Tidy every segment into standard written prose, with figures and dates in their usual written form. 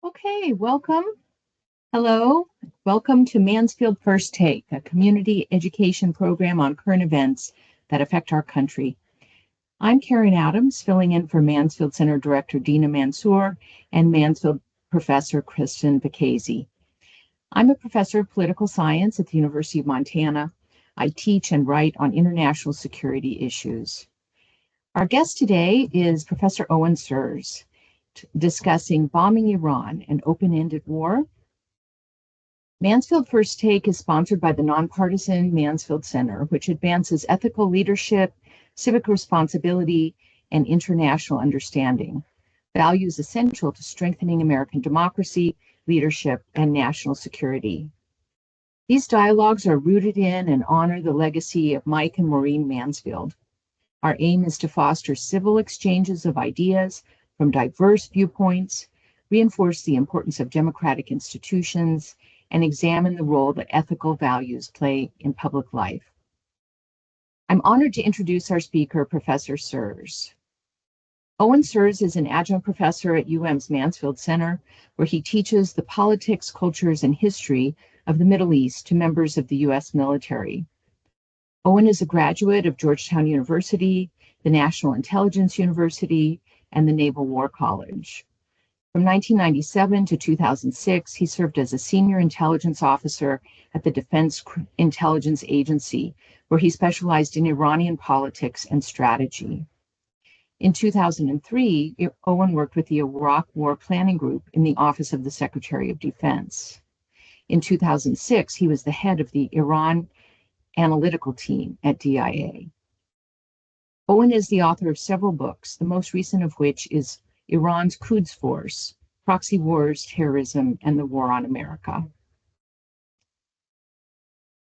Okay, welcome. Hello. Welcome to Mansfield First Take, a community education program on current events that affect our country. I'm Karen Adams, filling in for Mansfield Center Director Dina Mansour and Mansfield Professor Kristen Vicasi. I'm a professor of political science at the University of Montana. I teach and write on international security issues. Our guest today is Professor Owen Sears, discussing bombing Iran, an open-ended war. Mansfield First Take is sponsored by the nonpartisan Mansfield Center, which advances ethical leadership, civic responsibility, and international understanding, values essential to strengthening American democracy, leadership, and national security. These dialogues are rooted in and honor the legacy of Mike and Maureen Mansfield. Our aim is to foster civil exchanges of ideas from diverse viewpoints, reinforce the importance of democratic institutions, and examine the role that ethical values play in public life. I'm honored to introduce our speaker, Professor Sears. Owen Sears is an adjunct professor at UM's Mansfield Center, where he teaches the politics, cultures, and history of the Middle East to members of the U.S. military. Owen is a graduate of Georgetown University, the National Intelligence University, and the Naval War College. From 1997 to 2006, he served as a senior intelligence officer at the Defense Intelligence Agency, where he specialized in Iranian politics and strategy. In 2003, Owen worked with the Iraq War Planning Group in the Office of the Secretary of Defense. In 2006, he was the head of the Iran analytical team at DIA. Owen is the author of several books, the most recent of which is Iran's Quds Force, Proxy Wars, Terrorism, and the War on America.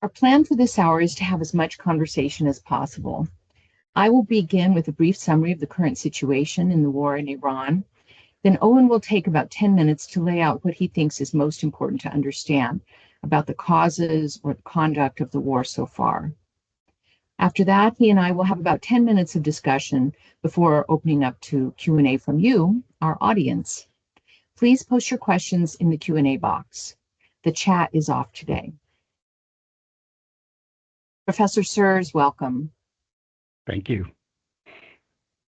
Our plan for this hour is to have as much conversation as possible. I will begin with a brief summary of the current situation in the war in Iran. Then Owen will take about 10 minutes to lay out what he thinks is most important to understand about the causes or the conduct of the war so far. After that, he and I will have about 10 minutes of discussion before opening up to Q&A from you, our audience. Please post your questions in the Q&A box. The chat is off today. Professor Sears, welcome. Thank you.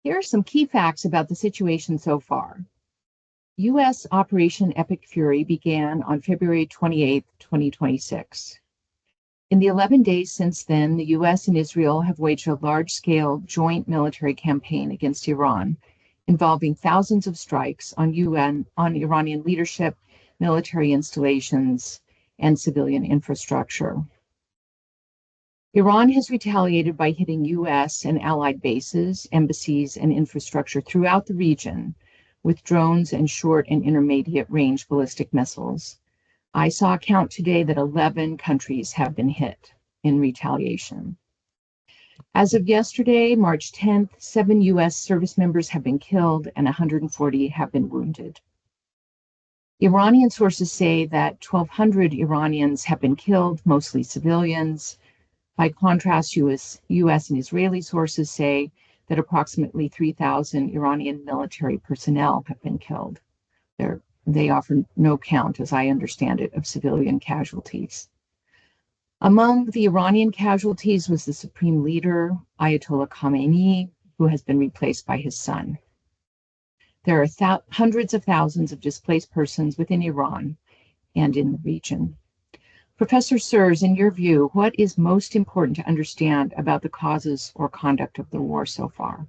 Here are some key facts about the situation so far. U.S. Operation Epic Fury began on February 28, 2026. In the 11 days since then, the U.S. and Israel have waged a large-scale joint military campaign against Iran, involving thousands of strikes on Iranian leadership, military installations, and civilian infrastructure. Iran has retaliated by hitting U.S. and allied bases, embassies, and infrastructure throughout the region with drones and short and intermediate range ballistic missiles. I saw a count today that 11 countries have been hit in retaliation. As of yesterday, March 10th, 7 U.S. service members have been killed and 140 have been wounded. Iranian sources say that 1,200 Iranians have been killed, mostly civilians. By contrast, U.S. and Israeli sources say that approximately 3,000 Iranian military personnel have been killed. They offer no count, as I understand it, of civilian casualties. Among the Iranian casualties was the supreme leader, Ayatollah Khamenei, who has been replaced by his son. There are hundreds of thousands of displaced persons within Iran and in the region. Professor Sears, in your view, what is most important to understand about the causes or conduct of the war so far?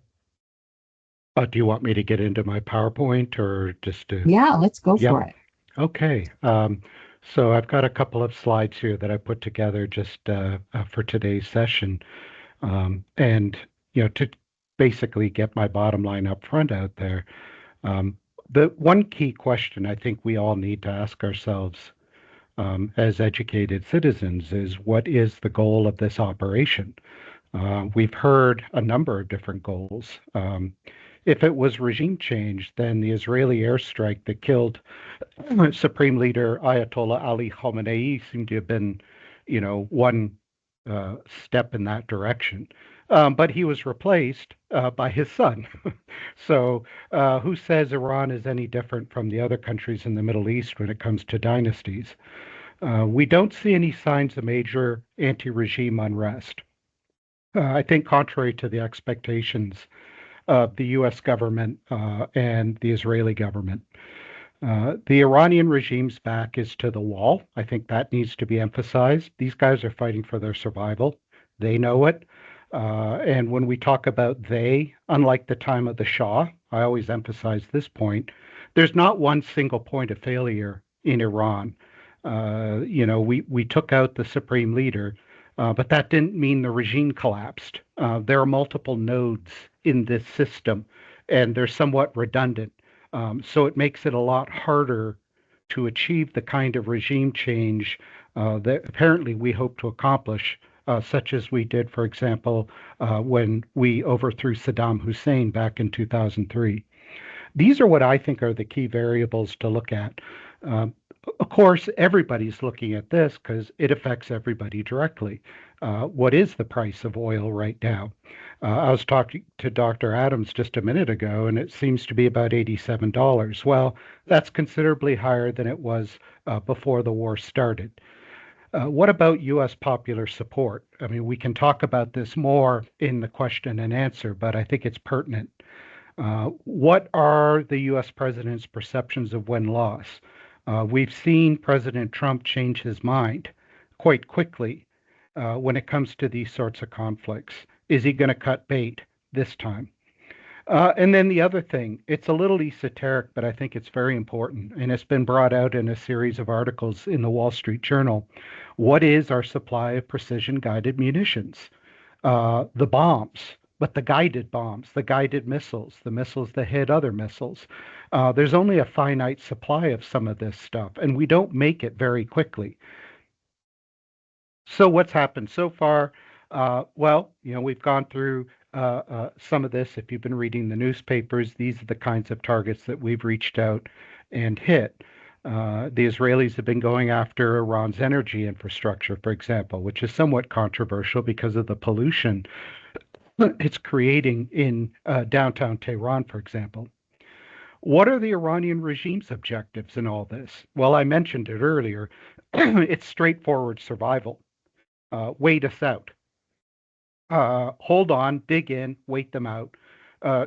Do you want me to get into my PowerPoint or just to? Yeah, let's go for it. Okay. So I've got a couple of slides here that I put together just for today's session. And, to basically get my bottom line up front out there, the one key question I think we all need to ask ourselves as educated citizens is, what is the goal of this operation? We've heard a number of different goals. If it was regime change, then the Israeli airstrike that killed Supreme Leader Ayatollah Ali Khamenei seemed to have been, one step in that direction. but he was replaced by his son. So, who says Iran is any different from the other countries in the Middle East when it comes to dynasties? We don't see any signs of major anti regime unrest. I think, contrary to the expectations of the US government and the Israeli government. The Iranian regime's back is to the wall. I think that needs to be emphasized. These guys are fighting for their survival. They know it. And when we talk about they, unlike the time of the Shah, I always emphasize this point, there's not one single point of failure in Iran. We took out the supreme leader, but that didn't mean the regime collapsed. There are multiple nodes in this system, and they're somewhat redundant. So it makes it a lot harder to achieve the kind of regime change that apparently we hope to accomplish, such as we did, for example, when we overthrew Saddam Hussein back in 2003. These are what I think are the key variables to look at. Um, of course, everybody's looking at this because it affects everybody directly. What is the price of oil right now? I was talking to Dr. Adams just a minute ago, and it seems to be about $87. Well, that's considerably higher than it was before the war started. What about U.S. popular support? I mean, we can talk about this more in the question and answer, but I think it's pertinent. What are the US president's perceptions of win loss? We've seen President Trump change his mind quite quickly when it comes to these sorts of conflicts. Is he going to cut bait this time? And then the other thing, it's a little esoteric, but I think it's very important, and it's been brought out in a series of articles in the Wall Street Journal. What is our supply of precision guided munitions? The bombs, but the guided bombs, the guided missiles, the missiles that hit other missiles. There's only a finite supply of some of this stuff, and we don't make it very quickly. So what's happened so far? We've gone through some of this. If you've been reading the newspapers, these are the kinds of targets that we've reached out and hit. The Israelis have been going after Iran's energy infrastructure, for example, which is somewhat controversial because of the pollution it's creating in downtown Tehran, for example. What are the Iranian regime's objectives in all this? Well, I mentioned it earlier. It's straightforward survival. Wait us out. Hold on, dig in, wait them out.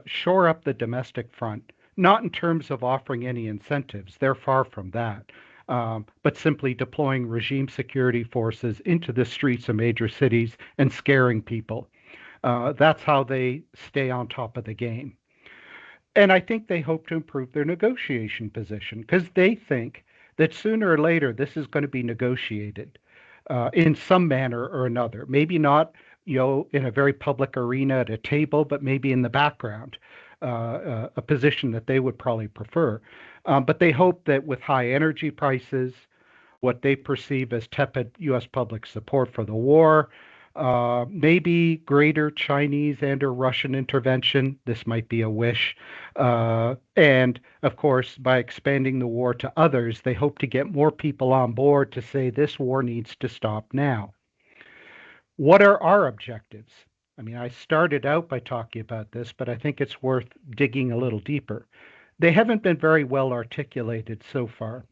Shore up the domestic front, not in terms of offering any incentives, they're far from that, but simply deploying regime security forces into the streets of major cities and scaring people. That's how they stay on top of the game. And I think they hope to improve their negotiation position because they think that sooner or later this is going to be negotiated in some manner or another. Maybe not, in a very public arena at a table, but maybe in the background, a position that they would probably prefer. But they hope that with high energy prices, what they perceive as tepid U.S. public support for the war, maybe greater Chinese and or Russian intervention. This might be a wish. And of course, by expanding the war to others, they hope to get more people on board to say this war needs to stop now. What are our objectives? I mean, I started out by talking about this, but I think it's worth digging a little deeper. They haven't been very well articulated so far.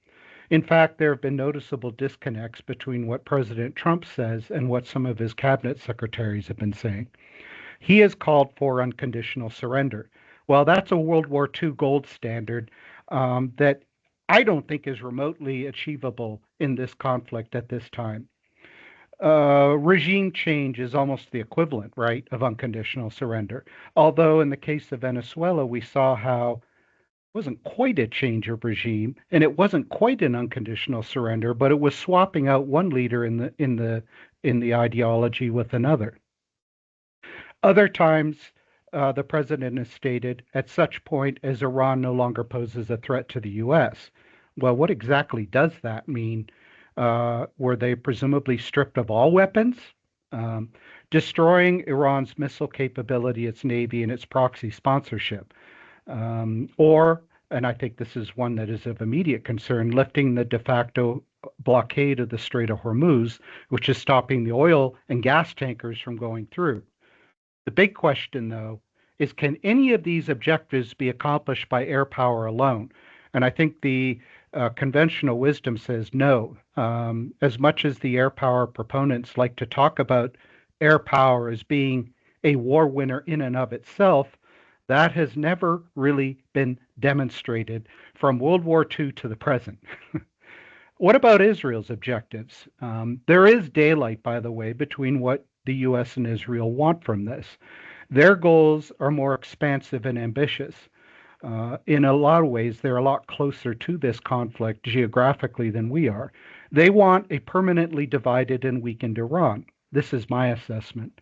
In fact, there have been noticeable disconnects between what President Trump says and what some of his cabinet secretaries have been saying. He has called for unconditional surrender. Well, that's a World War II gold standard that I don't think is remotely achievable in this conflict at this time. Regime change is almost the equivalent, right, of unconditional surrender. Although in the case of Venezuela, we saw how wasn't quite a change of regime, and it wasn't quite an unconditional surrender, but it was swapping out one leader in the ideology with another. Other times, the president has stated, at such point as Iran no longer poses a threat to the U.S. Well, what exactly does that mean? Were they presumably stripped of all weapons? Destroying Iran's missile capability, its navy, and its proxy sponsorship. Or, and I think this is one that is of immediate concern, lifting the de facto blockade of the Strait of Hormuz, which is stopping the oil and gas tankers from going through. The big question, though, is can any of these objectives be accomplished by air power alone? And I think the conventional wisdom says no. As much as the air power proponents like to talk about air power as being a war winner in and of itself, that has never really been demonstrated from World War II to the present. What about Israel's objectives? There is daylight, by the way, between what the US and Israel want from this. Their goals are more expansive and ambitious. In a lot of ways, they're a lot closer to this conflict geographically than we are. They want a permanently divided and weakened Iran. This is my assessment.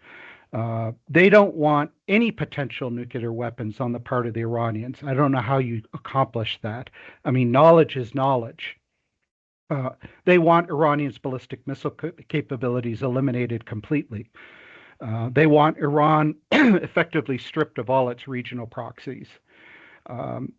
They don't want any potential nuclear weapons on the part of the Iranians. I don't know how you accomplish that. I mean, knowledge is knowledge. Uh, they want Iranians' ballistic missile capabilities eliminated completely. They want Iran effectively stripped of all its regional proxies. Um,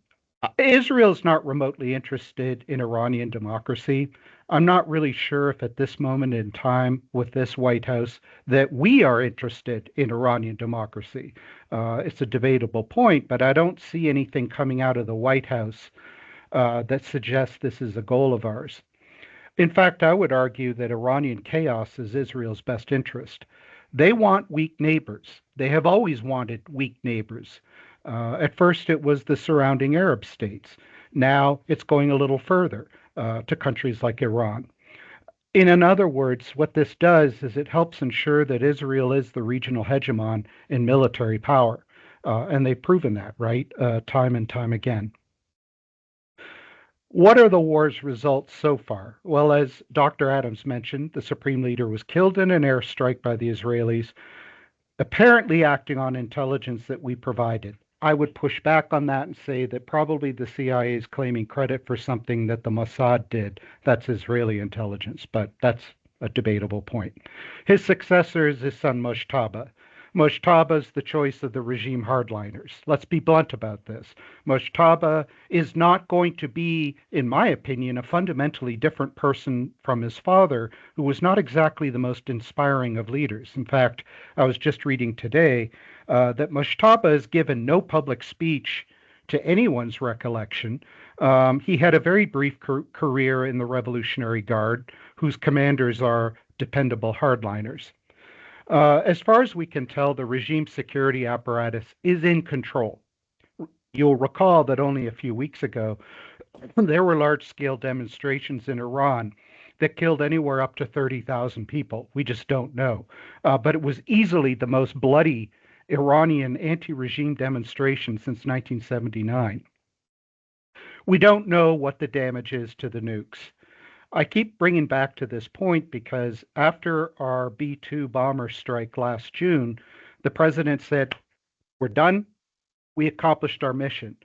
Israel's not remotely interested in Iranian democracy. I'm not really sure if at this moment in time with this White House that we are interested in Iranian democracy. It's a debatable point, but I don't see anything coming out of the White House that suggests this is a goal of ours. In fact, I would argue that Iranian chaos is Israel's best interest. They want weak neighbors. They have always wanted weak neighbors. At first, it was the surrounding Arab states. Now it's going a little further to countries like Iran. In other words, what this does is it helps ensure that Israel is the regional hegemon in military power. And they've proven that, right? Time and time again. What are the war's results so far? Well, as Dr. Adams mentioned, the Supreme Leader was killed in an airstrike by the Israelis, apparently acting on intelligence that we provided. I would push back on that and say that probably the CIA is claiming credit for something that the Mossad did. That's Israeli intelligence, but that's a debatable point. His successor is his son Moshtaba. Moshtaba is the choice of the regime hardliners. Let's be blunt about this. Moshtaba is not going to be, in my opinion, a fundamentally different person from his father, who was not exactly the most inspiring of leaders. In fact, I was just reading today that Moshtaba has given no public speech to anyone's recollection. He had a very brief career in the Revolutionary Guard, whose commanders are dependable hardliners. As far as we can tell, the regime security apparatus is in control. You'll recall that only a few weeks ago, there were large-scale demonstrations in Iran that killed anywhere up to 30,000 people. We just don't know. But it was easily the most bloody Iranian anti-regime demonstration since 1979. We don't know what the damage is to the nukes. I keep bringing back to this point because after our B-2 bomber strike last June, the president said, we're done. We accomplished our mission.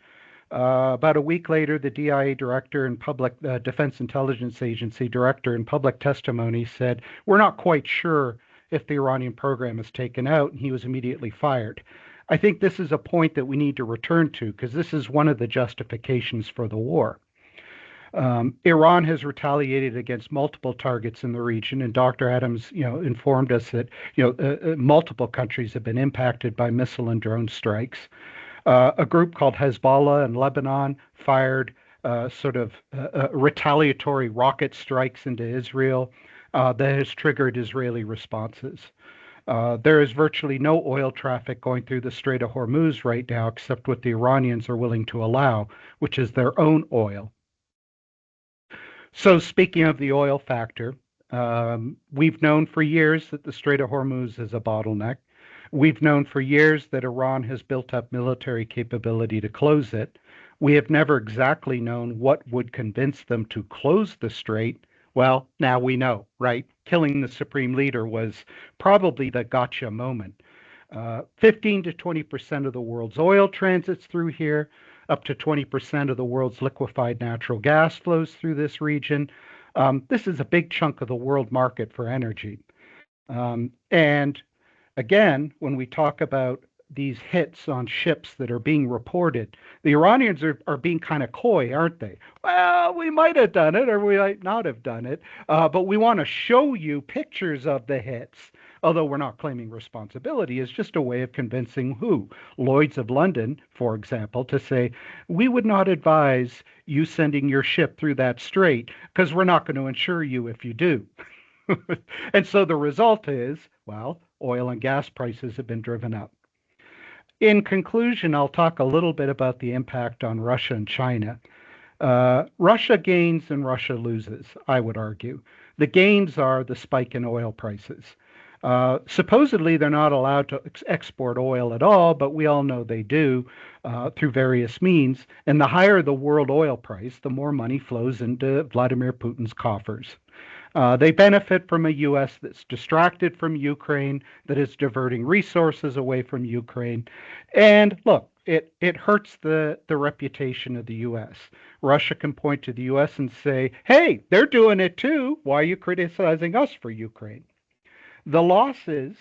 About a week later, the DIA director and public Defense Intelligence Agency director in public testimony said, we're not quite sure if the Iranian program is taken out, and he was immediately fired. I think this is a point that we need to return to because this is one of the justifications for the war. Iran has retaliated against multiple targets in the region, and Dr. Adams, informed us that multiple countries have been impacted by missile and drone strikes. A group called Hezbollah in Lebanon fired retaliatory rocket strikes into Israel that has triggered Israeli responses. There is virtually no oil traffic going through the Strait of Hormuz right now, except what the Iranians are willing to allow, which is their own oil. So speaking of the oil factor, we've known for years that the Strait of Hormuz is a bottleneck. We've known for years that Iran has built up military capability to close it. We have never exactly known what would convince them to close the strait. Well, now we know, right? Killing the supreme leader was probably the gotcha moment. 15 to 20% of the world's oil transits through here. Up to 20% of the world's liquefied natural gas flows through this region. This is a big chunk of the world market for energy. And again, when we talk about these hits on ships that are being reported, the Iranians are being kind of coy, aren't they? Well, we might have done it or we might not have done it, but we want to show you pictures of the hits. although we're not claiming responsibility, is just a way of convincing who? Lloyd's of London, for example, to say, we would not advise you sending your ship through that strait because we're not going to insure you if you do. And so the result is, well, oil and gas prices have been driven up. In conclusion, I'll talk a little bit about the impact on Russia and China. Russia gains and Russia loses, I would argue. The gains are the spike in oil prices. Supposedly, they're not allowed to export oil at all, but we all know they do through various means. And the higher the world oil price, the more money flows into Vladimir Putin's coffers. They benefit from a U.S. that's distracted from Ukraine, that is diverting resources away from Ukraine. And look, it hurts the reputation of the U.S. Russia can point to the U.S. and say, hey, they're doing it too. Why are you criticizing us for Ukraine? The losses,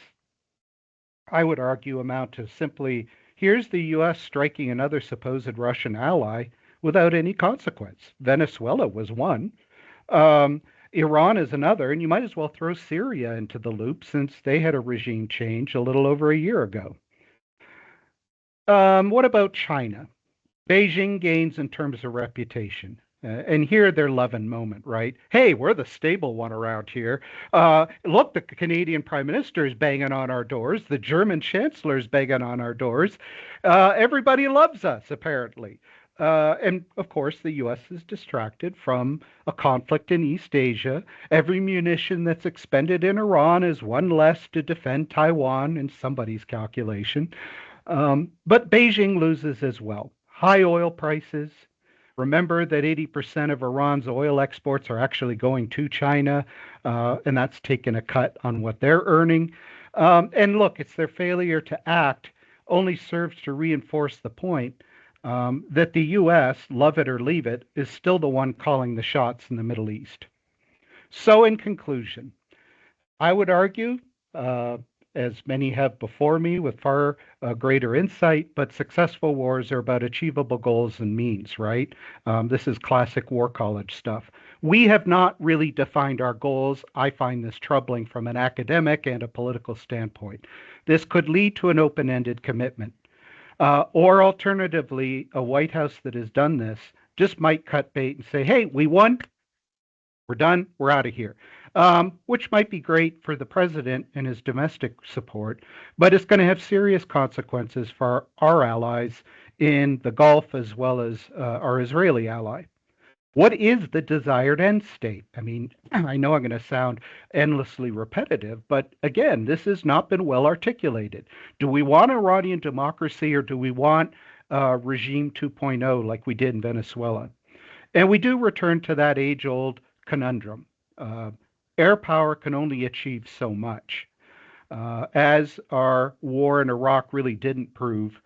I would argue, amount to simply here's the U.S. striking another supposed Russian ally without any consequence. Venezuela was one. Um, Iran is another, and you might as well throw Syria into the loop since they had a regime change a little over a year ago. What about China? Beijing gains in terms of reputation. And here their Levin moment, right? Hey, we're the stable one around here. Look, the Canadian Prime Minister is banging on our doors. The German Chancellor is banging on our doors. Everybody loves us, apparently. And of course, the U.S. is distracted from a conflict in East Asia. Every munition that's expended in Iran is one less to defend Taiwan in somebody's calculation. But Beijing loses as well. High oil prices. Remember that 80% of Iran's oil exports are actually going to China, and that's taken a cut on what they're earning. And look, it's their failure to act only serves to reinforce the point that the U.S., love it or leave it, is still the one calling the shots in the Middle East. So, in conclusion, I would argue, as many have before me with far greater insight, but successful wars are about achievable goals and means, right? This is classic war college stuff. We have not really defined our goals. I find this troubling from an academic and a political standpoint. This could lead to an open ended commitment. Or alternatively, a White House that has done this just might cut bait and say, hey, we won, we're done, we're out of here. Which might be great for the president and his domestic support, but it's going to have serious consequences for our allies in the Gulf as well as our Israeli ally. What is the desired end state? I mean, I know I'm going to sound endlessly repetitive, but again, this has not been well articulated. Do we want Iranian democracy or do we want regime 2.0 like we did in Venezuela? And we do return to that age old conundrum. Air power can only achieve so much. As our war in Iraq really didn't prove,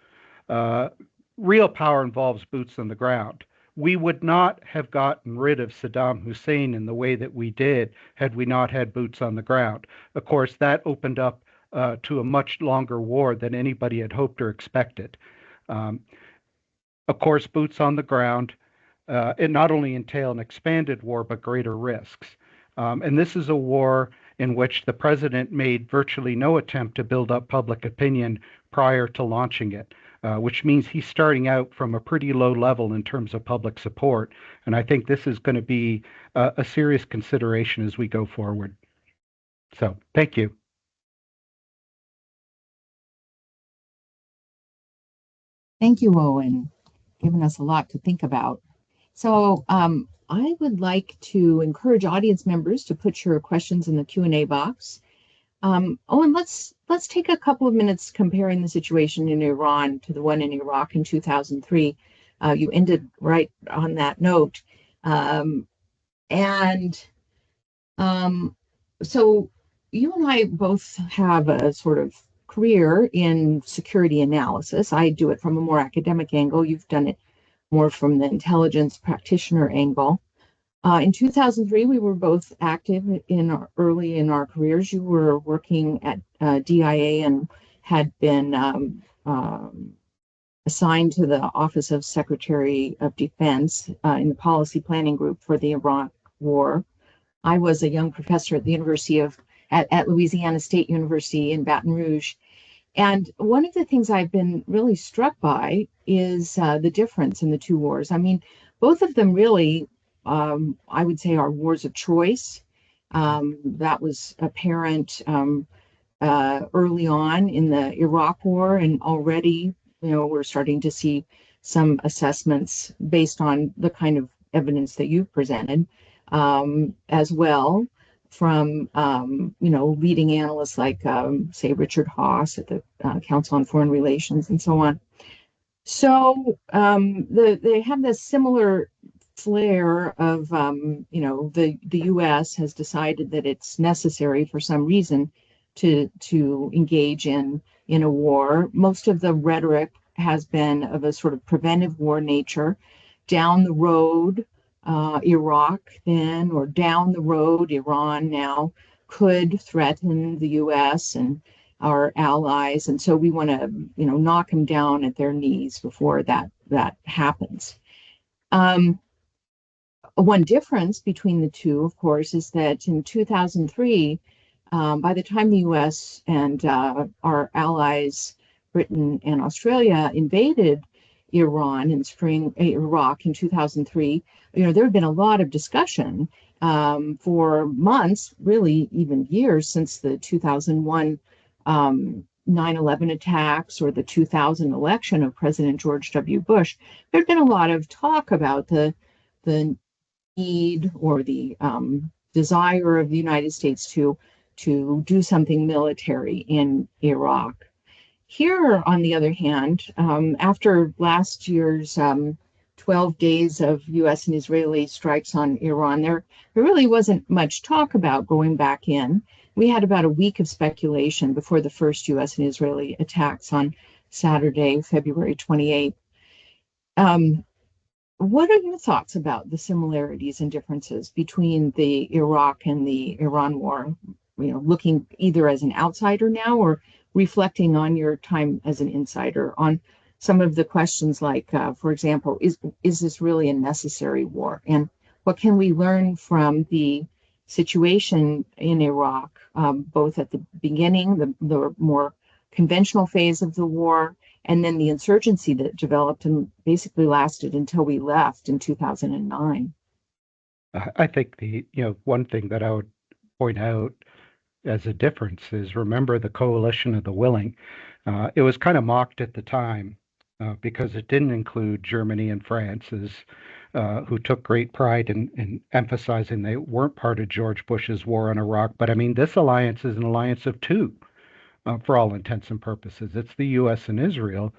real power involves boots on the ground. We would not have gotten rid of Saddam Hussein in the way that we did had we not had boots on the ground. Of course, that opened up to a much longer war than anybody had hoped or expected. Of course, boots on the ground, it not only entail an expanded war, but greater risks. And this is a war in which the president made virtually no attempt to build up public opinion prior to launching it, which means he's starting out from a pretty low level in terms of public support. And I think this is going to be a serious consideration as we go forward. So thank you. Thank you, Owen. Given us a lot to think about. So I would like to encourage audience members to put your questions in the Q&A box. Owen, let's take a couple of minutes comparing the situation in Iran to the one in Iraq in 2003. You ended right on that note. So you and I both have a sort of career in security analysis. I do it from a more academic angle. You've done it more from the intelligence practitioner angle. In 2003, we were both active early in our careers. You were working at DIA and had been assigned to the Office of Secretary of Defense in the policy planning group for the Iraq War. I was a young professor at the University of at Louisiana State University in Baton Rouge. And one of the things I've been really struck by is the difference in the two wars. I mean, both of them really, I would say, are wars of choice. That was apparent early on in the Iraq War, and already, we're starting to see some assessments based on the kind of evidence that you've presented, as well from leading analysts like say Richard Haass at the Council on Foreign Relations and so on. So they have this similar flair of the U.S. has decided that it's necessary for some reason to engage in a war. Most of the rhetoric has been of a sort of preventive war nature. Down the road, Iraq then, or down the road, Iran now could threaten the U.S. and our allies, and so we want to, knock them down at their knees before that happens. One difference between the two, of course, is that in 2003, by the time the U.S. and our allies, Britain and Australia, invaded Iraq in 2003, there had been a lot of discussion for months, really even years, since the 2001 9/11 attacks or the 2000 election of President George W. Bush. There'd been a lot of talk about the need or the desire of the United States to do something military in Iraq. Here, on the other hand, after last year's 12 days of U.S. and Israeli strikes on Iran, there really wasn't much talk about going back in. We had about a week of speculation before the first U.S. and Israeli attacks on Saturday, February 28th. What are your thoughts about the similarities and differences between the Iraq and the Iran war? Looking either as an outsider now or reflecting on your time as an insider on some of the questions like, for example, is this really a necessary war? And what can we learn from the situation in Iraq, both at the beginning, the more conventional phase of the war, and then the insurgency that developed and basically lasted until we left in 2009? I think the one thing that I would point out as a difference is, remember the coalition of the willing. It was kind of mocked at the time because it didn't include Germany and France, who took great pride in emphasizing they weren't part of George Bush's war on Iraq. But I mean, this alliance is an alliance of two. For all intents and purposes. It's the U.S. and Israel,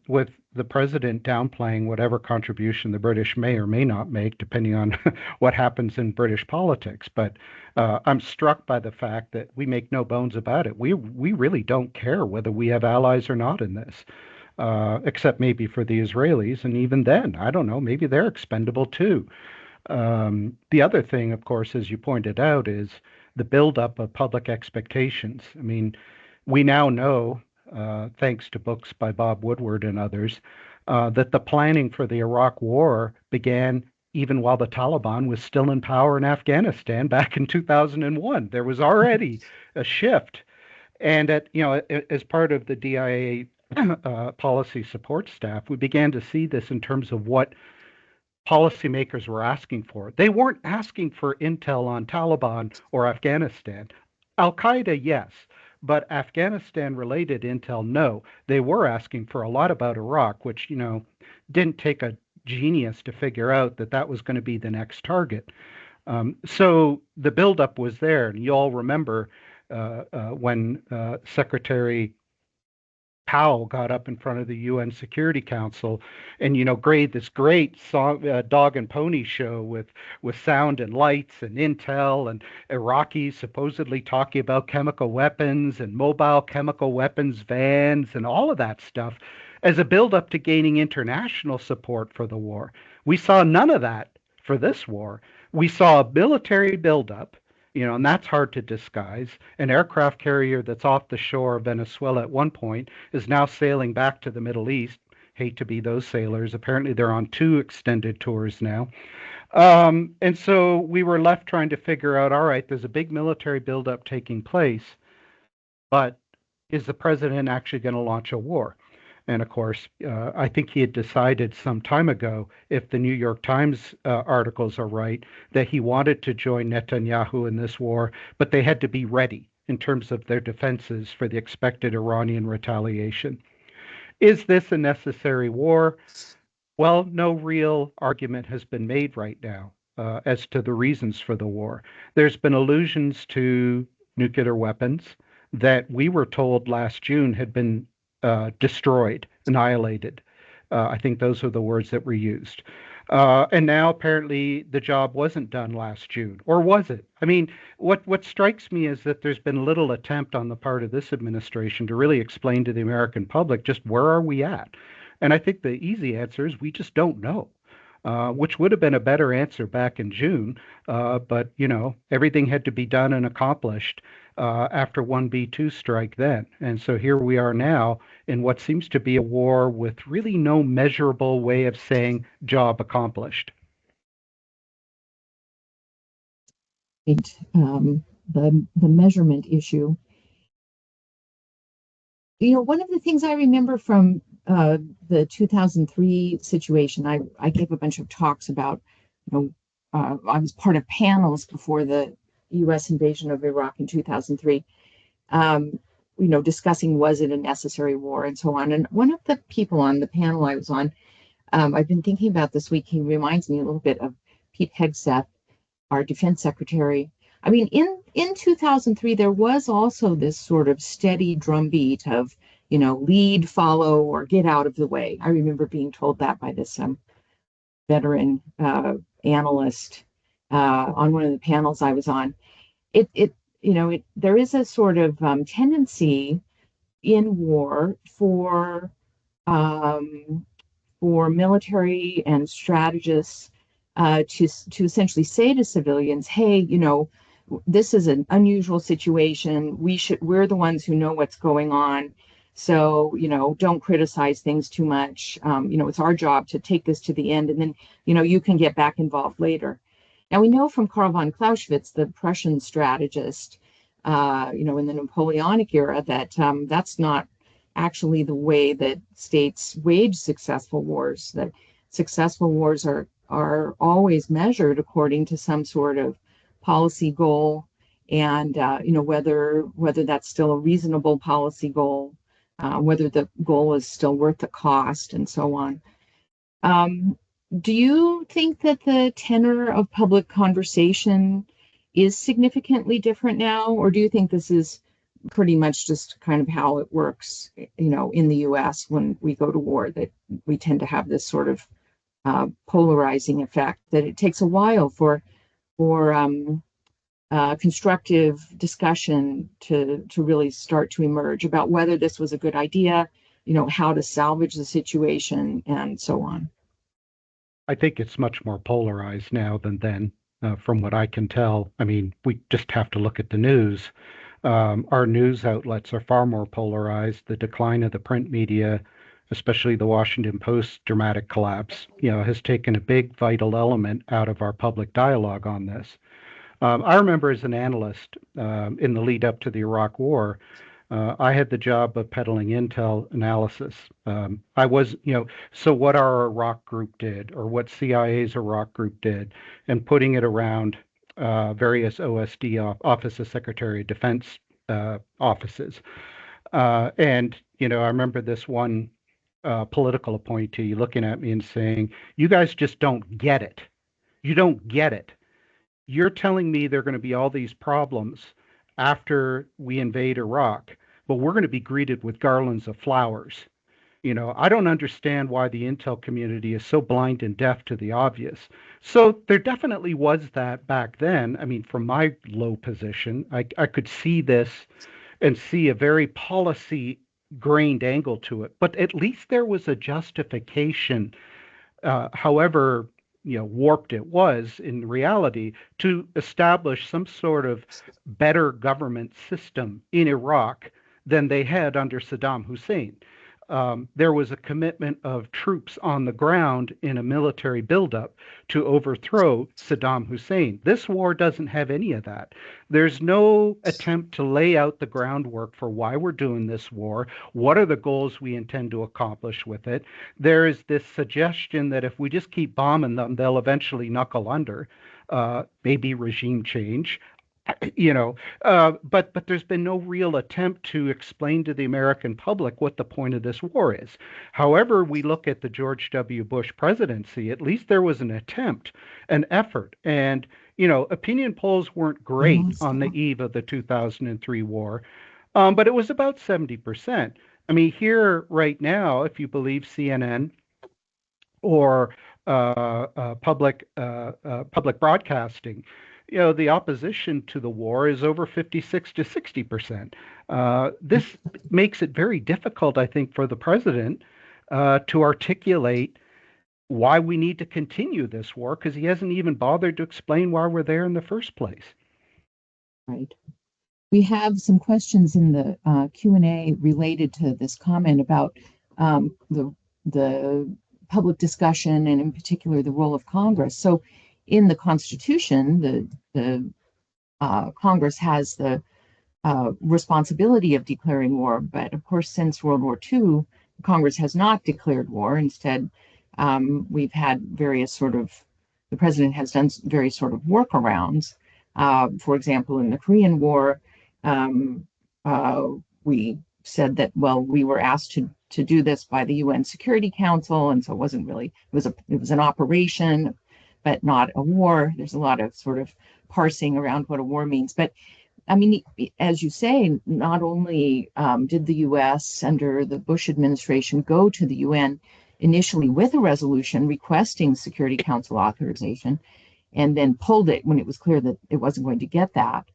with the president downplaying whatever contribution the British may or may not make, depending on what happens in British politics. But I'm struck by the fact that we make no bones about it. We really don't care whether we have allies or not in this, except maybe for the Israelis. And even then, I don't know, maybe they're expendable too. The other thing, of course, as you pointed out, is the buildup of public expectations. I mean, we now know, thanks to books by Bob Woodward and others, that the planning for the Iraq War began even while the Taliban was still in power in Afghanistan back in 2001. There was already a shift. And as part of the DIA policy support staff, we began to see this in terms of what policymakers were asking for. They weren't asking for intel on Taliban or Afghanistan. Al Qaeda, yes, but Afghanistan related intel, no. They were asking for a lot about Iraq, which, didn't take a genius to figure out that that was going to be the next target. So the buildup was there. And you all remember when Secretary Powell got up in front of the UN Security Council and, this great dog and pony show with sound and lights and intel and Iraqis supposedly talking about chemical weapons and mobile chemical weapons vans and all of that stuff as a buildup to gaining international support for the war. We saw none of that for this war. We saw a military buildup, and that's hard to disguise. An aircraft carrier that's off the shore of Venezuela at one point is now sailing back to the Middle East. Hate to be those sailors. Apparently, they're on 2 extended tours now. And so we were left trying to figure out, all right, there's a big military buildup taking place, but is the president actually going to launch a war? And of course, I think he had decided some time ago, if the New York Times articles are right, that he wanted to join Netanyahu in this war, but they had to be ready in terms of their defenses for the expected Iranian retaliation. Is this a necessary war? Well, no real argument has been made right now as to the reasons for the war. There's been allusions to nuclear weapons that we were told last June had been destroyed, annihilated. I think those are the words that were used. And now apparently the job wasn't done last June, or was it? I mean, what strikes me is that there's been little attempt on the part of this administration to really explain to the American public just where are we at. And I think the easy answer is we just don't know, which would have been a better answer back in June. But, everything had to be done and accomplished after 1B2 strike then. And so here we are now in what seems to be a war with really no measurable way of saying job accomplished. The measurement issue. One of the things I remember from the 2003 situation, I gave a bunch of talks about, I was part of panels before the U.S. invasion of Iraq in 2003, discussing was it a necessary war and so on. And one of the people on the panel I was on, I've been thinking about this week, he reminds me a little bit of Pete Hegseth, our defense secretary. I mean, in 2003, there was also this sort of steady drumbeat of, lead, follow, or get out of the way. I remember being told that by this veteran analyst on one of the panels I was on. There is a sort of tendency in war um, for military and strategists to essentially say to civilians, "Hey, this is an unusual situation. We're the ones who know what's going on. So, don't criticize things too much. It's our job to take this to the end, and then, you can get back involved later." Now, we know from Karl von Clausewitz, the Prussian strategist, in the Napoleonic era, that that's not actually the way that states wage successful wars. That successful wars are always measured according to some sort of policy goal, and whether that's still a reasonable policy goal, whether the goal is still worth the cost, and so on. Um, do you think that the tenor of public conversation is significantly different now, or do you think this is pretty much just kind of how it works, in the U.S. when we go to war, that we tend to have this sort of polarizing effect, that it takes a while for constructive discussion to really start to emerge about whether this was a good idea, how to salvage the situation, and so on? I think it's much more polarized now than then, from what I can tell. I mean, we just have to look at the news. Our news outlets are far more polarized. The decline of the print media, especially the Washington Post dramatic collapse, has taken a big vital element out of our public dialogue on this. I remember as an analyst in the lead up to the Iraq War, I had the job of peddling intel analysis. I was, so what our Iraq group did, or what CIA's Iraq group did, and putting it around various OSD, Office of Secretary of Defense offices. And, I remember this one political appointee looking at me and saying, "You guys just don't get it. You don't get it. You're telling me there are going to be all these problems after we invade Iraq, but we're going to be greeted with garlands of flowers. I don't understand why the intel community is so blind and deaf to the obvious." So there definitely was that back then. I mean, from my low position, I could see this and see a very policy grained angle to it. But at least there was a justification, however warped it was in reality, to establish some sort of better government system in Iraq than they had under Saddam Hussein. there was a commitment of troops on the ground in a military buildup to overthrow Saddam Hussein. This war doesn't have any of that. There's no attempt to lay out the groundwork for why we're doing this war, what are the goals we intend to accomplish with it. There is this suggestion that if we just keep bombing them, they'll eventually knuckle under, maybe regime change. you know, but there's been no real attempt to explain to the American public what the point of this war is. However, we look at the George W. Bush presidency, at least there was an attempt, an effort, and opinion polls weren't great Yes. on the eve of the 2003 war, but it was about 70%. I mean, here right now, if you believe CNN or public broadcasting, the opposition to the war is over 56 to 60%. This makes it very difficult, I think, for the president to articulate why we need to continue this war, because he hasn't even bothered to explain why we're there in the first place. Right. We have some questions in the Q&A related to this comment about the public discussion and in particular the role of Congress. So in the Constitution, the Congress has the responsibility of declaring war, but of course since World War II, Congress has not declared war. Instead, we've had the president has done various sort of workarounds. For example, in the Korean War, um, we said that, well, we were asked to do this by the UN Security Council, and so it wasn't really, it was an operation, but not a war. There's a lot of sort of parsing around what a war means. But I mean, as you say, not only did the US under the Bush administration go to the UN initially with a resolution requesting Security Council authorization, and then pulled it when it was clear that it wasn't going to get that,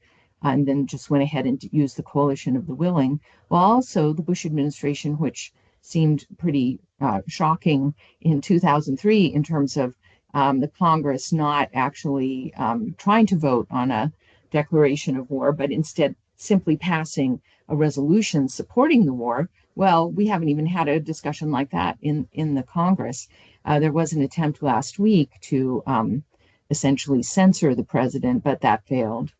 and then just went ahead and used the coalition of the willing. Well, also the Bush administration, which seemed pretty shocking in 2003 in terms of the Congress not actually trying to vote on a declaration of war, but instead simply passing a resolution supporting the war. Well, we haven't even had a discussion like that in the Congress. There was an attempt last week to essentially censor the president, but that failed.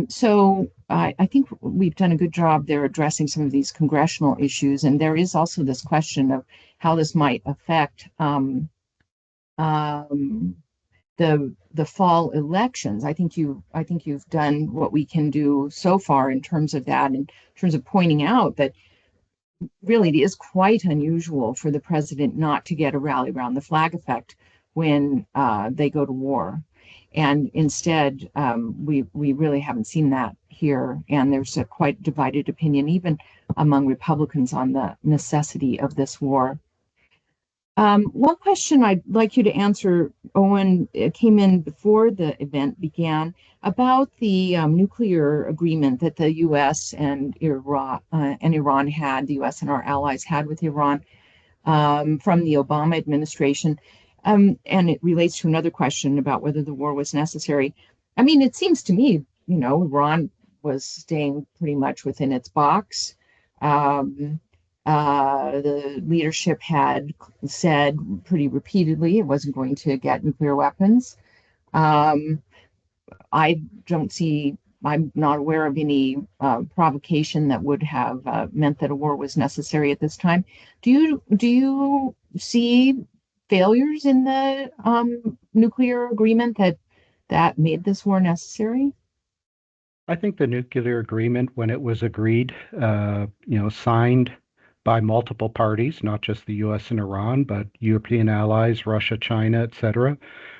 So I think we've done a good job there addressing some of these congressional issues, and there is also this question of how this might affect the fall elections. I think you've done what we can do so far in terms of that, in terms of pointing out that really it is quite unusual for the president not to get a rally around the flag effect when they go to war. And instead, we really haven't seen that here. And there's a quite divided opinion, even among Republicans, on the necessity of this war. One question I'd like you to answer, Owen, came in before the event began about the nuclear agreement that the U.S. and Iran had, the U.S. and our allies had with Iran from the Obama administration. And it relates to another question about whether the war was necessary. I mean, it seems to me, Iran was staying pretty much within its box. The leadership had said pretty repeatedly it wasn't going to get nuclear weapons. I don't see, I'm not aware of any provocation that would have meant that a war was necessary at this time. Do you see failures in the nuclear agreement that made this war necessary? I think the nuclear agreement, when it was agreed, signed by multiple parties, not just the U.S. and Iran, but European allies, Russia, China, etc.,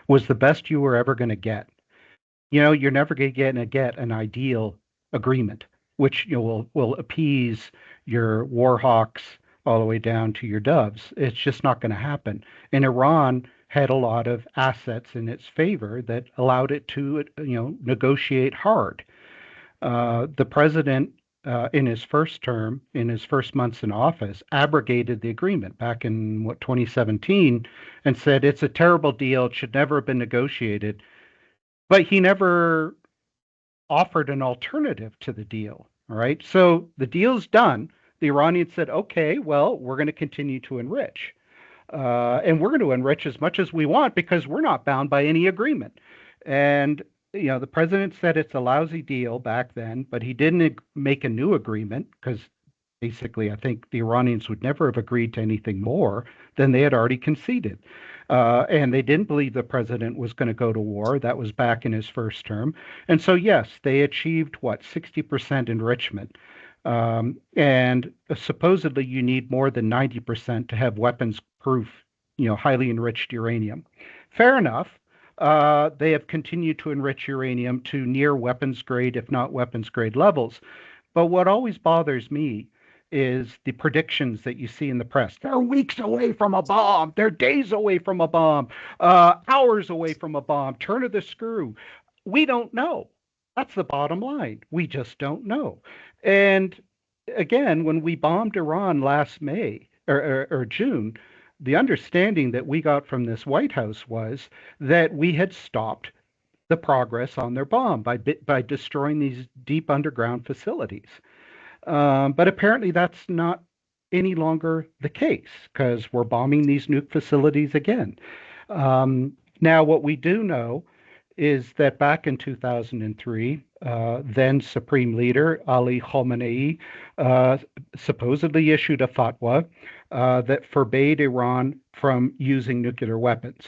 was the best you were ever going to get. You're never going to get an ideal agreement, which will appease your war hawks all the way down to your doves. It's just not going to happen. And Iran had a lot of assets in its favor that allowed it to, negotiate hard. The president, in his first term, in his first months in office, abrogated the agreement back in 2017, and said it's a terrible deal. It should never have been negotiated. But he never offered an alternative to the deal. All right. So the deal's done. the Iranians said, okay, well, we're going to continue to enrich. And we're going to enrich as much as we want because we're not bound by any agreement. And the president said it's a lousy deal back then, but he didn't make a new agreement because basically I think the Iranians would never have agreed to anything more than they had already conceded. And they didn't believe the president was going to go to war. That was back in his first term. And so, yes, they achieved what, 60% enrichment. And supposedly you need more than 90% to have weapons proof, highly enriched uranium. Fair enough. They have continued to enrich uranium to near weapons grade, if not weapons grade levels. But what always bothers me is the predictions that you see in the press. They're weeks away from a bomb. They're days away from a bomb, hours away from a bomb. Turn of the screw. We don't know. That's the bottom line. We just don't know. And again, when we bombed Iran last May or June, the understanding that we got from this White House was that we had stopped the progress on their bomb by destroying these deep underground facilities. But apparently that's not any longer the case because we're bombing these nuke facilities again. Now, what we do know is that back in 2003, then Supreme Leader Ali Khamenei supposedly issued a fatwa that forbade Iran from using nuclear weapons.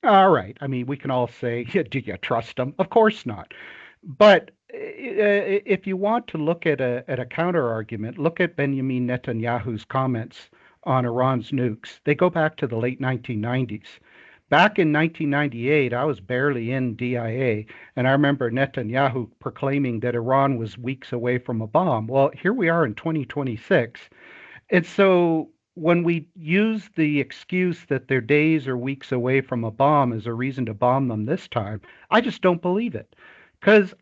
All right. I mean, we can all say, yeah, do you trust them? Of course not. But if you want to look at a counter argument, look at Benjamin Netanyahu's comments on Iran's nukes. They go back to the late 1990s. Back in 1998, I was barely in DIA, and I remember Netanyahu proclaiming that Iran was weeks away from a bomb. Well, here we are in 2026. And so when we use the excuse that they're days or weeks away from a bomb as a reason to bomb them this time, I just don't believe it. Because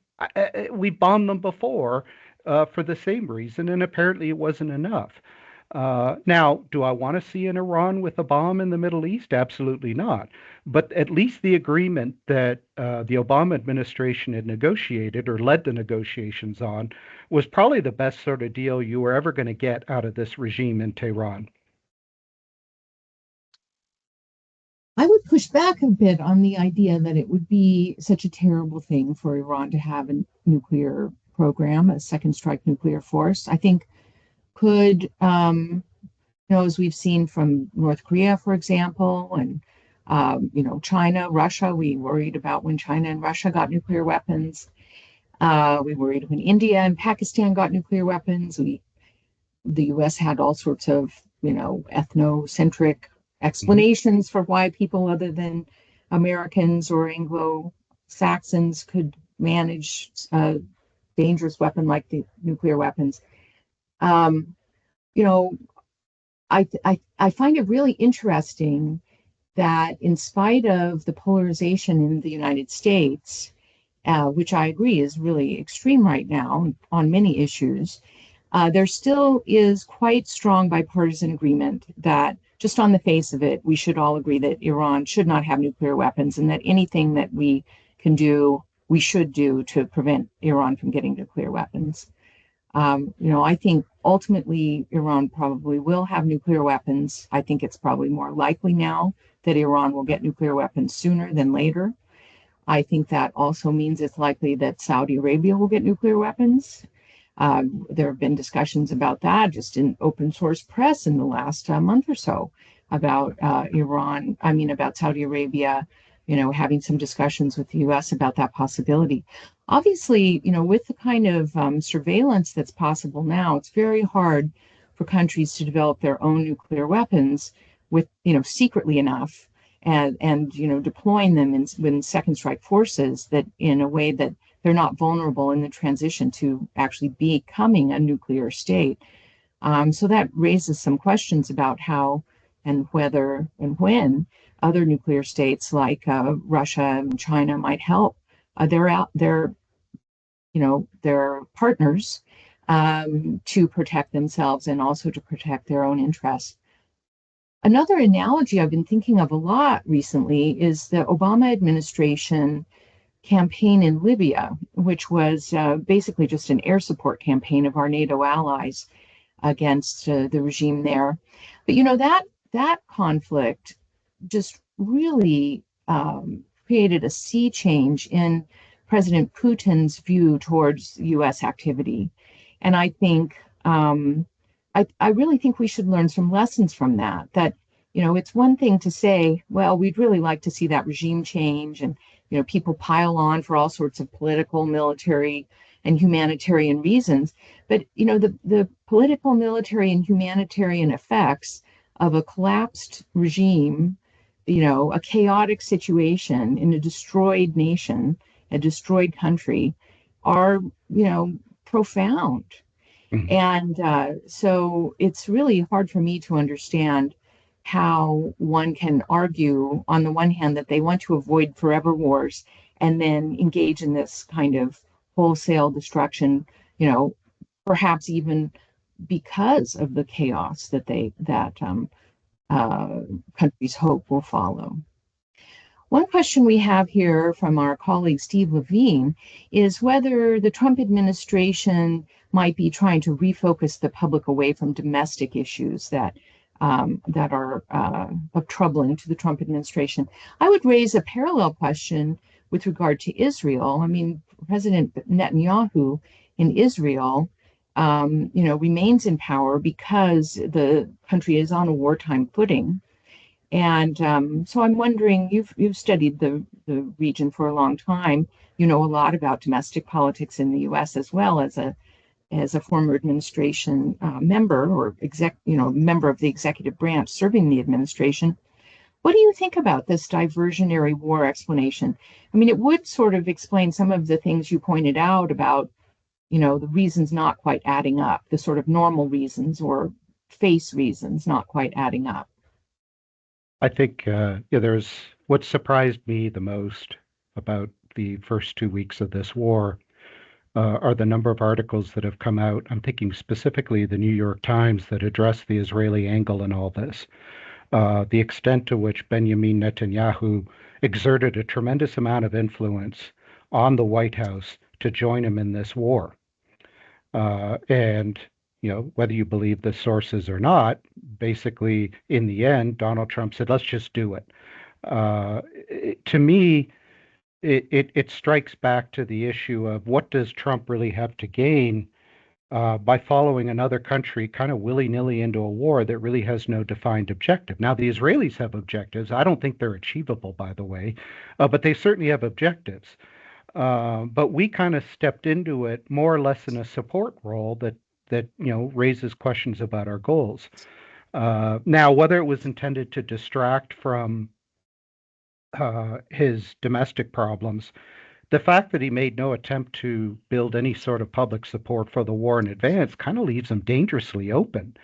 we bombed them before for the same reason, and apparently it wasn't enough. Now, do I want to see an Iran with a bomb in the Middle East? Absolutely not. But at least the agreement that the Obama administration had negotiated or led the negotiations on was probably the best sort of deal you were ever going to get out of this regime in Tehran. I would push back a bit on the idea that it would be such a terrible thing for Iran to have a nuclear program, a second strike nuclear force. I think could, as we've seen from North Korea, for example, and, China, Russia, we worried about when China and Russia got nuclear weapons. We worried when India and Pakistan got nuclear weapons. The U.S. had all sorts of, ethnocentric explanations for why people other than Americans or Anglo-Saxons could manage a dangerous weapon like the nuclear weapons. I find it really interesting that in spite of the polarization in the United States, which I agree is really extreme right now on many issues, there still is quite strong bipartisan agreement that just on the face of it, we should all agree that Iran should not have nuclear weapons and that anything that we can do, we should do to prevent Iran from getting nuclear weapons. I think ultimately Iran probably will have nuclear weapons. I think it's probably more likely now that Iran will get nuclear weapons sooner than later. I think that also means it's likely that Saudi Arabia will get nuclear weapons. There have been discussions about that just in open source press in the last month or so about about Saudi Arabia, having some discussions with the U.S. about that possibility. Obviously, with the kind of surveillance that's possible now, it's very hard for countries to develop their own nuclear weapons with, secretly enough and deploying them in second strike forces that in a way that they're not vulnerable in the transition to actually becoming a nuclear state. So that raises some questions about how and whether and when other nuclear states like Russia and China might help their partners to protect themselves and also to protect their own interests. Another analogy I've been thinking of a lot recently is the Obama administration campaign in Libya, which was basically just an air support campaign of our NATO allies. against the regime there. But you know that conflict just really created a sea change in President Putin's view towards U.S. activity, and I think I really think we should learn some lessons from that. That it's one thing to say, well, we'd really like to see that regime change, and people pile on for all sorts of political, military, and humanitarian reasons. But the political, military, and humanitarian effects of a collapsed regime, a chaotic situation in a destroyed nation, a destroyed country, are profound. Mhm. And so it's really hard for me to understand how one can argue, on the one hand, that they want to avoid forever wars and then engage in this kind of wholesale destruction, perhaps even because of the chaos that countries hope will follow. One question we have here from our colleague Steve Levine is whether the Trump administration might be trying to refocus the public away from domestic issues that are troubling to the Trump administration. I would raise a parallel question with regard to Israel. I mean, President Netanyahu in Israel, remains in power because the country is on a wartime footing. And so I'm wondering, you've studied the region for a long time. You know a lot about domestic politics in the U.S. as well as a former administration member or member of the executive branch serving the administration. What do you think about this diversionary war explanation? I mean, it would sort of explain some of the things you pointed out about, the reasons not quite adding up, the sort of normal reasons or face reasons not quite adding up. I think there's what surprised me the most about the first 2 weeks of this war are the number of articles that have come out. I'm thinking specifically the New York Times that address the Israeli angle in all this. The extent to which Benjamin Netanyahu exerted a tremendous amount of influence on the White House to join him in this war. And whether you believe the sources or not, basically, in the end, Donald Trump said, let's just do it. To me, it strikes back to the issue of what does Trump really have to gain by following another country kind of willy-nilly into a war that really has no defined objective. Now, the Israelis have objectives. I don't think they're achievable, by the way, but they certainly have objectives. But we kind of stepped into it more or less in a support role that raises questions about our goals. Now, whether it was intended to distract from his domestic problems, the fact that he made no attempt to build any sort of public support for the war in advance kind of leaves him dangerously open.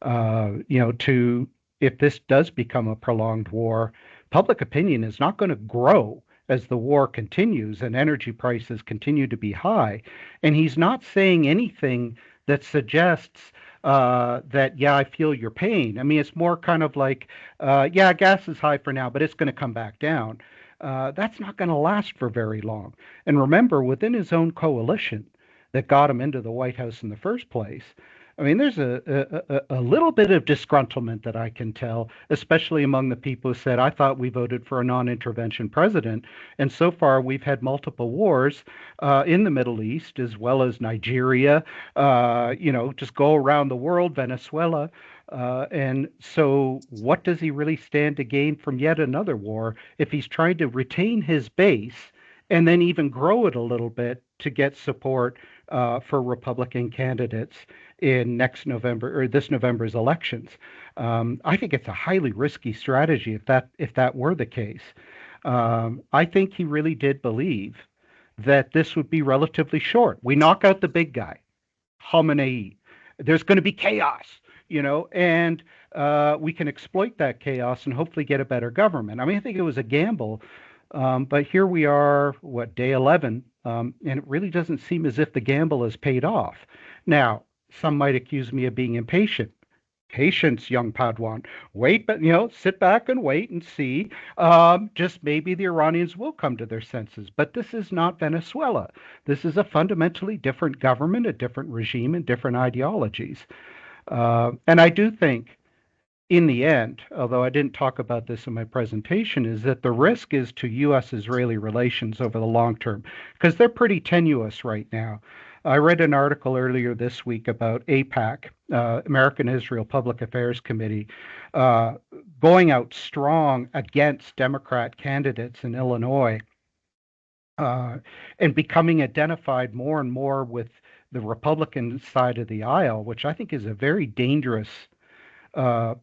To if this does become a prolonged war, public opinion is not going to grow as the war continues and energy prices continue to be high. And he's not saying anything that suggests that, yeah, I feel your pain. I mean, it's more kind of like, yeah, gas is high for now, but it's going to come back down. That's not going to last for very long. And remember, within his own coalition that got him into the White House in the first place, I mean, there's a little bit of disgruntlement that I can tell, especially among the people who said, I thought we voted for a non-intervention president. And so far, we've had multiple wars in the Middle East, as well as Nigeria, just go around the world, Venezuela. And so what does he really stand to gain from yet another war if he's trying to retain his base and then even grow it a little bit to get support for Republican candidates in next November or this November's elections? I think it's a highly risky strategy if that were the case. I think he really did believe that this would be relatively short. We knock out the big guy, Khamenei. There's going to be chaos, and we can exploit that chaos and hopefully get a better government. I mean, I think it was a gamble, but here we are, day 11, and it really doesn't seem as if the gamble has paid off. Now, some might accuse me of being impatient. Patience, young Padawan. Wait, but sit back and wait and see. Just maybe the Iranians will come to their senses. But this is not Venezuela. This is a fundamentally different government, a different regime, and different ideologies. And I do think in the end, although I didn't talk about this in my presentation, is that the risk is to U.S.-Israeli relations over the long term, because they're pretty tenuous right now. I read an article earlier this week about APAC, American Israel Public Affairs Committee, uh, going out strong against Democrat candidates in Illinois, uh, and becoming identified more and more with the Republican side of the aisle, which I think is a very dangerous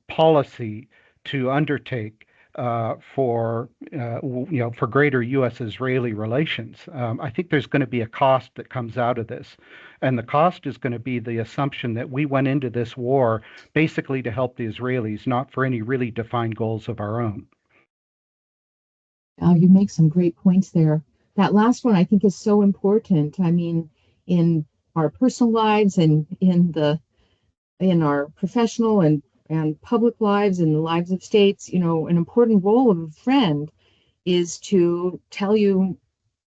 policy to undertake for greater U.S.-Israeli relations. I think there's going to be a cost that comes out of this, and the cost is going to be the assumption that we went into this war basically to help the Israelis, not for any really defined goals of our own. You make some great points there. That last one I think is so important. I mean, in our personal lives and in our professional and public lives and the lives of states, an important role of a friend is to tell you,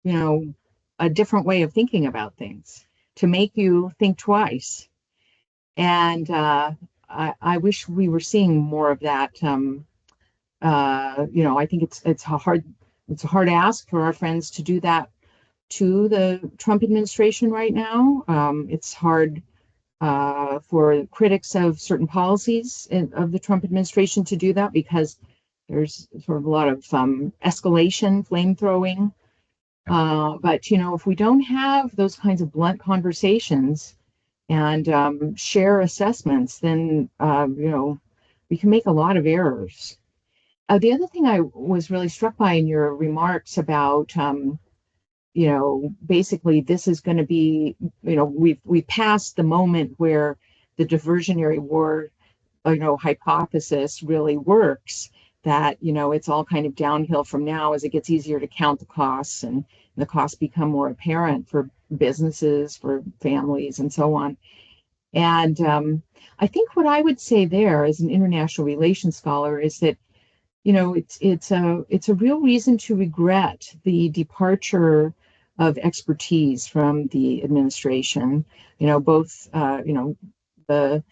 a different way of thinking about things, to make you think twice. And I wish we were seeing more of that. I think it's a hard ask for our friends to do that to the Trump administration right now. It's hard for critics of certain policies of the Trump administration to do that because there's sort of a lot of escalation, flame throwing. But if we don't have those kinds of blunt conversations and share assessments, then we can make a lot of errors. The other thing I was really struck by in your remarks about, basically this is going to be, we've passed the moment where the diversionary war, hypothesis really works. That it's all kind of downhill from now as it gets easier to count the costs and the costs become more apparent for businesses, for families, and so on. And I think what I would say there as an international relations scholar is that it's a real reason to regret the departure of expertise from the administration. Both the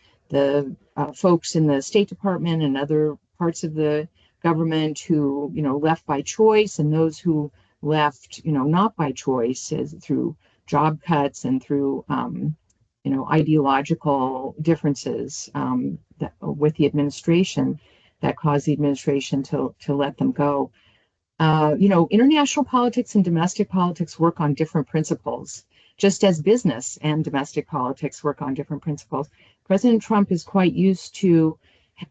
folks in the State Department and other parts of the government who left by choice, and those who left not by choice, through job cuts and through ideological differences with the administration that caused the administration to let them go. International politics and domestic politics work on different principles, just as business and domestic politics work on different principles. President Trump is quite used to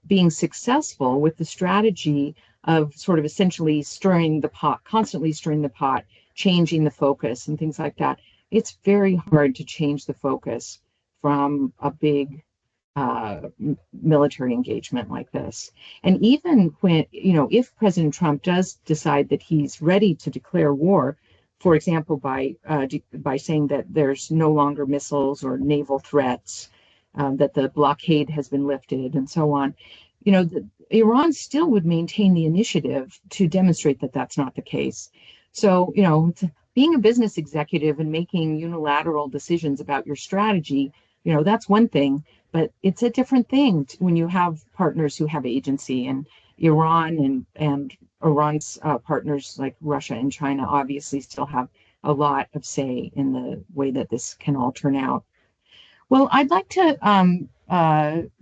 being successful with the strategy of sort of essentially stirring the pot, constantly stirring the pot, changing the focus and things like that. It's very hard to change the focus from a big military engagement like this. And even when, if President Trump does decide that he's ready to declare war, for example, by saying that there's no longer missiles or naval threats, that the blockade has been lifted and so on, Iran still would maintain the initiative to demonstrate that that's not the case. So, being a business executive and making unilateral decisions about your strategy, that's one thing, but it's a different thing when you have partners who have agency. And Iran and Iran's partners like Russia and China obviously still have a lot of say in the way that this can all turn out. Well, I'd like to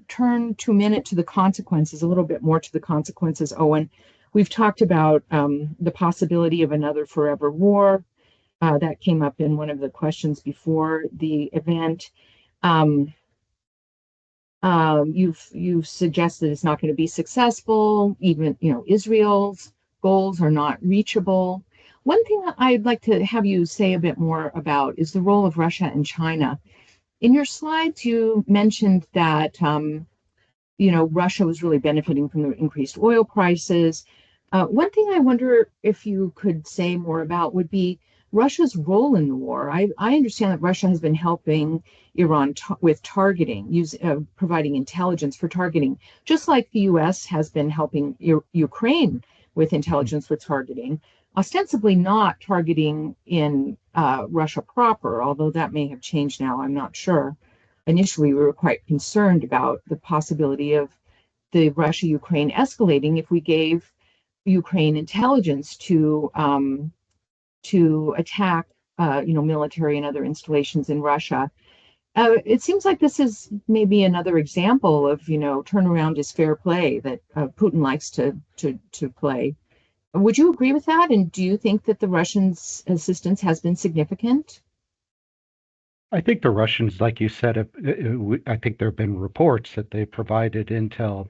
turn to a minute to the consequences, a little bit more to the consequences, Owen. We've talked about the possibility of another forever war. That came up in one of the questions before the event. You've suggested it's not going to be successful. Even Israel's goals are not reachable. One thing that I'd like to have you say a bit more about is the role of Russia and China. In your slides, you mentioned that Russia was really benefiting from the increased oil prices. One thing I wonder if you could say more about would be Russia's role in the war. I understand that Russia has been helping Iran with targeting, providing intelligence for targeting, just like the U.S. has been helping Ukraine with intelligence with targeting, ostensibly not targeting in Russia proper, although that may have changed now, I'm not sure. initially we were quite concerned about the possibility of the Russia-Ukraine escalating if we gave Ukraine intelligence to attack, military and other installations in Russia. It seems like this is maybe another example of, turnaround is fair play that Putin likes to play. Would you agree with that? And do you think that the Russians' assistance has been significant? I think the Russians, like you said, I think there have been reports that they provided intel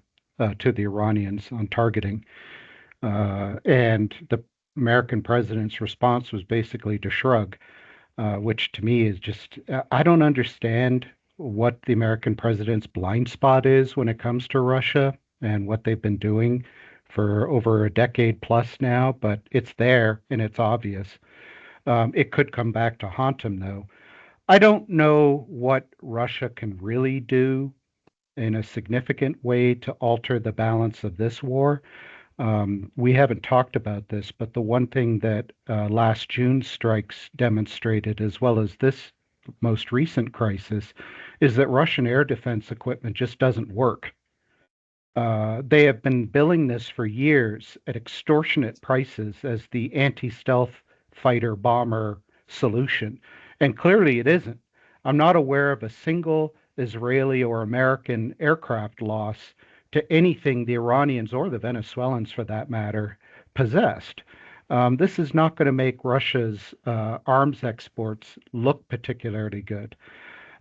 to the Iranians on targeting. And the American president's response was basically to shrug, which to me is just, I don't understand what the American president's blind spot is when it comes to Russia and what they've been doing for over a decade plus now, but it's there and it's obvious. It could come back to haunt him, though. I don't know what Russia can really do in a significant way to alter the balance of this war. We haven't talked about this, but the one thing that last June's strikes demonstrated, as well as this most recent crisis, is that Russian air defense equipment just doesn't work. They have been billing this for years at extortionate prices as the anti-stealth fighter bomber solution. And clearly it isn't. I'm not aware of a single Israeli or American aircraft loss to anything the Iranians or the Venezuelans, for that matter, possessed. This is not going to make Russia's arms exports look particularly good.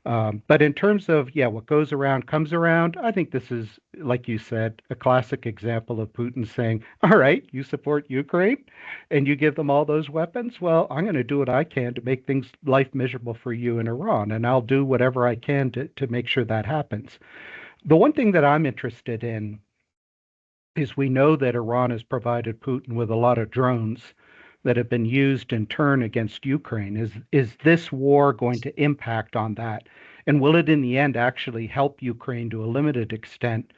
But in terms of, yeah, what goes around comes around, I think this is, like you said, a classic example of Putin saying, all right, you support Ukraine and you give them all those weapons. Well, I'm going to do what I can to make things life miserable for you in Iran, and I'll do whatever I can to make sure that happens. The one thing that I'm interested in is we know that Iran has provided Putin with a lot of drones that have been used in turn against Ukraine. Is this war going to impact on that? And will it in the end actually help Ukraine to a limited extent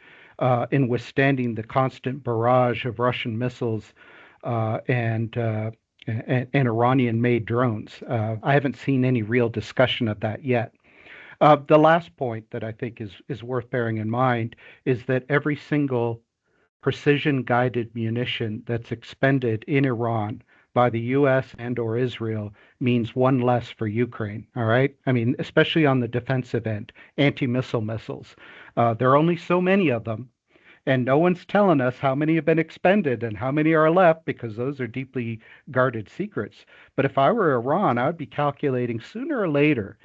in withstanding the constant barrage of Russian missiles and Iranian made drones? I haven't seen any real discussion of that yet. The last point that I think is worth bearing in mind is that every single precision guided munition that's expended in Iran by the US and or Israel means one less for Ukraine, all right? I mean, especially on the defensive end, anti-missile missiles. There are only so many of them, and no one's telling us how many have been expended and how many are left because those are deeply guarded secrets. But if I were Iran, I would be calculating sooner or later,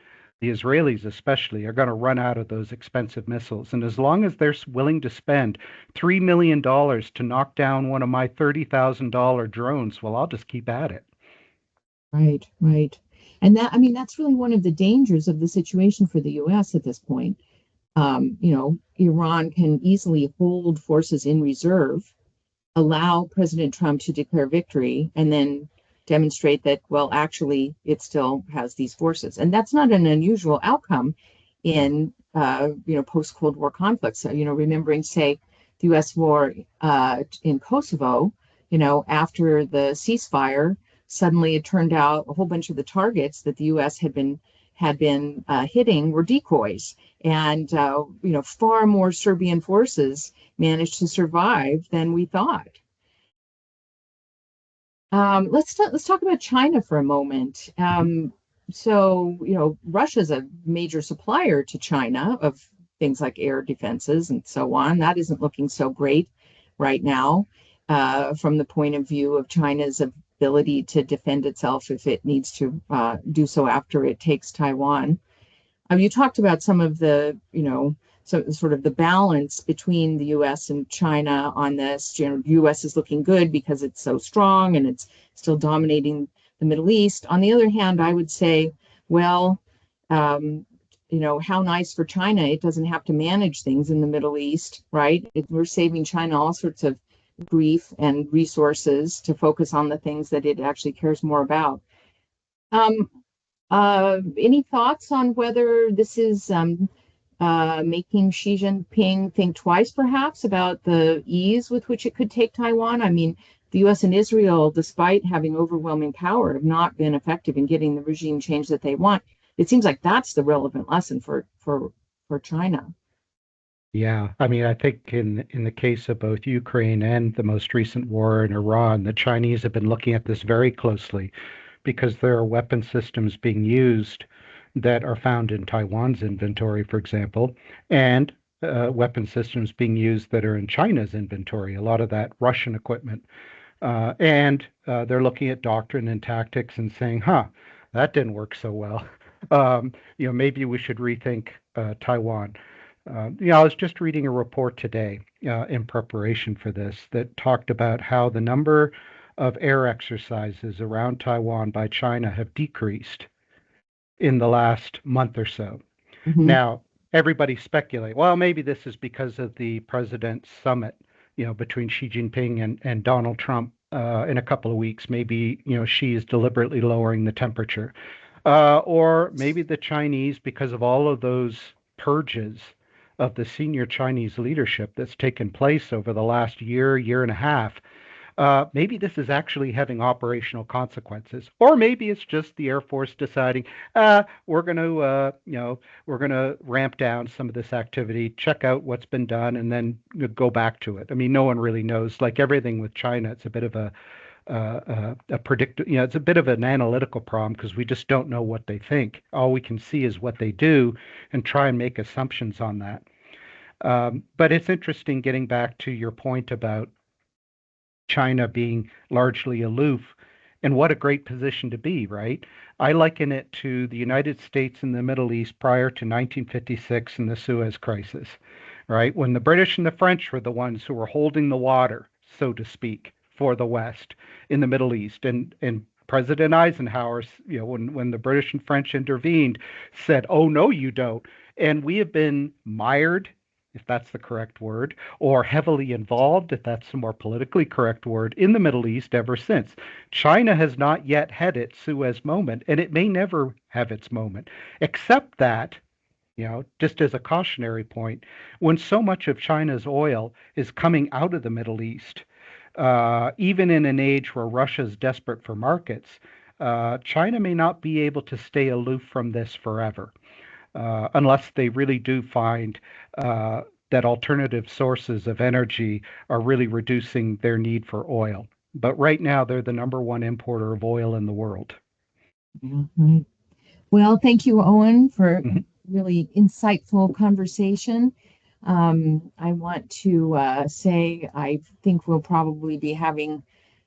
the Israelis especially are going to run out of those expensive missiles. And as long as they're willing to spend $3 million to knock down one of my $30,000 drones, well, I'll just keep at it. Right, right. And that, I mean, that's really one of the dangers of the situation for the US at this point. Iran can easily hold forces in reserve, allow President Trump to declare victory, and then demonstrate that, well, actually, it still has these forces. And that's not an unusual outcome in, post-Cold War conflicts. So, remembering, say, the U.S. war in Kosovo, after the ceasefire, suddenly it turned out a whole bunch of the targets that the U.S. had been hitting were decoys, and far more Serbian forces managed to survive than we thought. Let's talk about China for a moment. Russia's a major supplier to China of things like air defenses and so on. That isn't looking so great right now, from the point of view of China's ability to defend itself if it needs to do so after it takes Taiwan. You talked about some of the, so sort of the balance between the U.S. and China on this. The U.S. is looking good because it's so strong and it's still dominating the Middle East. On the other hand, I would say, well, how nice for China. It doesn't have to manage things in the Middle East, right? We're saving China all sorts of grief and resources to focus on the things that it actually cares more about. Any thoughts on whether this is making Xi Jinping think twice, perhaps, about the ease with which it could take Taiwan? I mean, the U.S. and Israel, despite having overwhelming power, have not been effective in getting the regime change that they want. it seems like that's the relevant lesson for China. Yeah, I mean, I think in the case of both Ukraine and the most recent war in Iran, the Chinese have been looking at this very closely because there are weapon systems being used that are found in Taiwan's inventory, for example, and weapon systems being used that are in China's inventory, a lot of that Russian equipment. And they're looking at doctrine and tactics and saying, huh, that didn't work so well. Maybe we should rethink Taiwan. I was just reading a report today in preparation for this that talked about how the number of air exercises around Taiwan by China have decreased in the last month or so. Mm-hmm. Now, everybody speculate, well, maybe this is because of the president's summit, between Xi Jinping and Donald Trump in a couple of weeks. Maybe, Xi is deliberately lowering the temperature. Or maybe the Chinese, because of all of those purges of the senior Chinese leadership that's taken place over the last year and a half, maybe this is actually having operational consequences, or maybe it's just the Air Force deciding, we're going to, we're going to ramp down some of this activity, check out what's been done, and then go back to it. I mean, no one really knows. Like everything with China, it's a bit of it's a bit of an analytical problem because we just don't know what they think. All we can see is what they do and try and make assumptions on that. But it's interesting getting back to your point about China being largely aloof. And what a great position to be, right? I liken it to the United States in the Middle East prior to 1956 and the Suez Crisis, right? When the British and the French were the ones who were holding the water, so to speak, for the West in the Middle East. And President Eisenhower, when the British and French intervened, said, "Oh no, you don't." And we have been mired, if that's the correct word, or heavily involved, if that's the more politically correct word, in the Middle East ever since. China has not yet had its Suez moment, and it may never have its moment, except that, just as a cautionary point, when so much of China's oil is coming out of the Middle East, even in an age where Russia is desperate for markets, China may not be able to stay aloof from this forever unless they really do find that alternative sources of energy are really reducing their need for oil. But right now, they're the number one importer of oil in the world. Mm-hmm. Well, thank you, Owen, for Mhm. really insightful conversation. I want to say I think we'll probably be having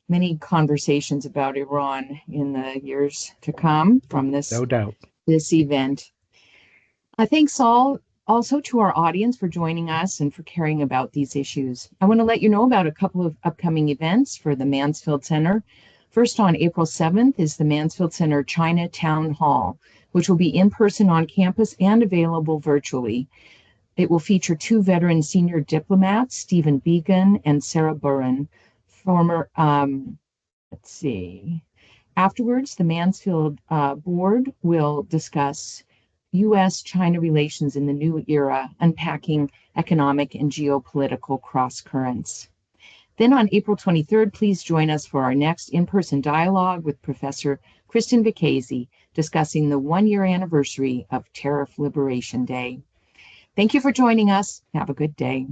many conversations about Iran in the years to come from No doubt. this event. Thanks all also to our audience for joining us and for caring about these issues. I want to let you know about a couple of upcoming events for the Mansfield Center. First, on April 7th is the Mansfield Center China Town Hall, which will be in person on campus and available virtually. It will feature two veteran senior diplomats, Stephen Began and Sarah Burren, former, let's see. Afterwards, the Mansfield board will discuss U.S.-China relations in the new era, unpacking economic and geopolitical cross-currents. Then on April 23rd, please join us for our next in-person dialogue with Professor Kristen Vicasi, discussing the one-year anniversary of Tariff Liberation Day. Thank you for joining us. Have a good day.